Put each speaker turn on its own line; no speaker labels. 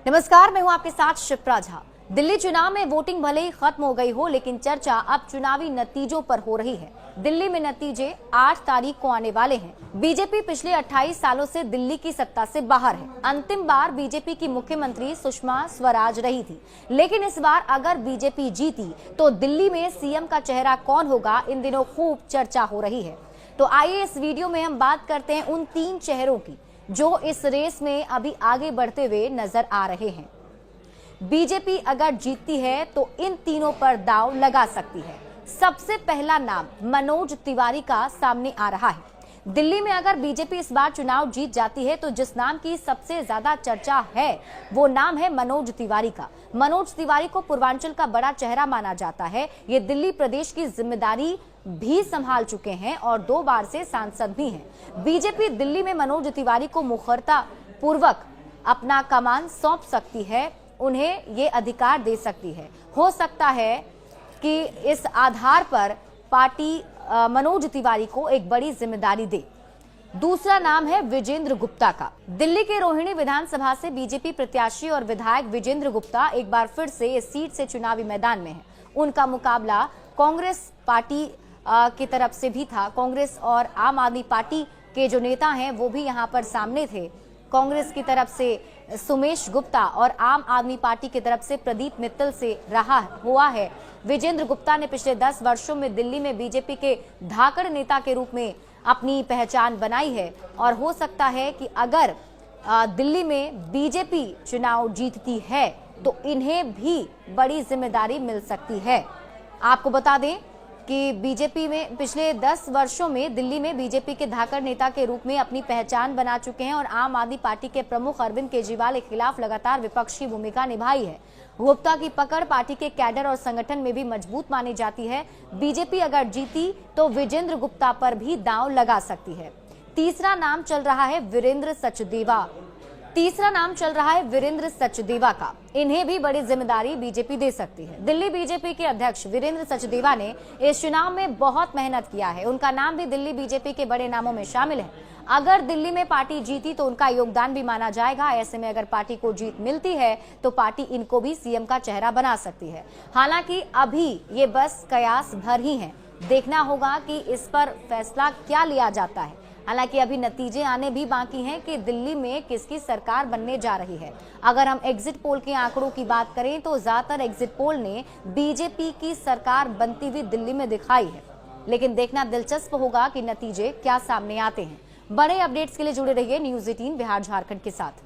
नमस्कार, मैं हूं आपके साथ शिप्रा झा। दिल्ली चुनाव में वोटिंग भले ही खत्म हो गई हो, लेकिन चर्चा अब चुनावी नतीजों पर हो रही है। दिल्ली में नतीजे 8 तारीख को आने वाले हैं। बीजेपी पिछले 28 सालों से दिल्ली की सत्ता से बाहर है। अंतिम बार बीजेपी की मुख्यमंत्री सुषमा स्वराज रही थी, लेकिन इस बार अगर बीजेपी जीती तो दिल्ली में सीएम का चेहरा कौन होगा, इन दिनों खूब चर्चा हो रही है। तो आइए इस वीडियो में हम बात करते हैं उन 3 चेहरों की जो इस रेस में अभी आगे बढ़ते हुए नजर आ रहे हैं। बीजेपी अगर जीतती है तो इन तीनों पर दांव लगा सकती है। सबसे पहला नाम मनोज तिवारी का सामने आ रहा है। दिल्ली में अगर बीजेपी इस बार चुनाव जीत जाती है तो जिस नाम की सबसे ज्यादा चर्चा है वो नाम है मनोज तिवारी का। मनोज तिवारी को पूर्वांचल का बड़ा चेहरा माना जाता है। ये दिल्ली प्रदेश की जिम्मेदारी भी संभाल चुके हैं और 2 बार से सांसद भी हैं। बीजेपी दिल्ली में मनोज तिवारी को मुखरता पूर्वक अपना कमान सौंप सकती है, उन्हें ये अधिकार दे सकती है। हो सकता है कि इस आधार पर पार्टी मनोज तिवारी को एक बड़ी जिम्मेदारी दे। दूसरा नाम है विजेंद्र गुप्ता का। दिल्ली के रोहिणी विधानसभा से बीजेपी प्रत्याशी और विधायक विजेंद्र गुप्ता एक बार फिर से इस सीट से चुनावी मैदान में है। उनका मुकाबला कांग्रेस पार्टी की तरफ से भी था। कांग्रेस और आम आदमी पार्टी के जो नेता हैं वो भी यहाँ पर सामने थे। कांग्रेस की तरफ से सुमेश गुप्ता और आम आदमी पार्टी की तरफ से प्रदीप मित्तल से रहा हुआ है। विजेंद्र गुप्ता ने पिछले 10 वर्षों में दिल्ली में बीजेपी के धाकड़ नेता के रूप में अपनी पहचान बनाई है और हो सकता है कि अगर दिल्ली में बीजेपी चुनाव जीतती है तो इन्हें भी बड़ी जिम्मेदारी मिल सकती है। आपको बता दें कि बीजेपी में पिछले 10 वर्षों में दिल्ली में बीजेपी के धाकड़ नेता के रूप में अपनी पहचान बना चुके हैं और आम आदमी पार्टी के प्रमुख अरविंद केजरीवाल के खिलाफ लगातार विपक्ष की भूमिका निभाई है। गुप्ता की पकड़ पार्टी के कैडर और संगठन में भी मजबूत मानी जाती है। बीजेपी अगर जीती तो विजेंद्र गुप्ता पर भी दांव लगा सकती है। तीसरा नाम चल रहा है वीरेंद्र सचदेवा का। इन्हें भी बड़ी जिम्मेदारी बीजेपी दे सकती है। दिल्ली बीजेपी के अध्यक्ष वीरेंद्र सचदेवा ने इस चुनाव में बहुत मेहनत किया है। उनका नाम भी दिल्ली बीजेपी के बड़े नामों में शामिल है। अगर दिल्ली में पार्टी जीती तो उनका योगदान भी माना जाएगा। ऐसे में अगर पार्टी को जीत मिलती है तो पार्टी इनको भी सीएम का चेहरा बना सकती है। हालांकि अभी ये बस कयास भर ही है। देखना होगा कि इस पर फैसला क्या लिया जाता है। हालांकि अभी नतीजे आने भी बाकी हैं कि दिल्ली में किसकी सरकार बनने जा रही है। अगर हम एग्जिट पोल के आंकड़ों की बात करें तो ज्यादातर एग्जिट पोल ने बीजेपी की सरकार बनती हुई दिल्ली में दिखाई है, लेकिन देखना दिलचस्प होगा कि नतीजे क्या सामने आते हैं। बड़े अपडेट्स के लिए जुड़े रहिए न्यूज़ 18 बिहार झारखंड के साथ।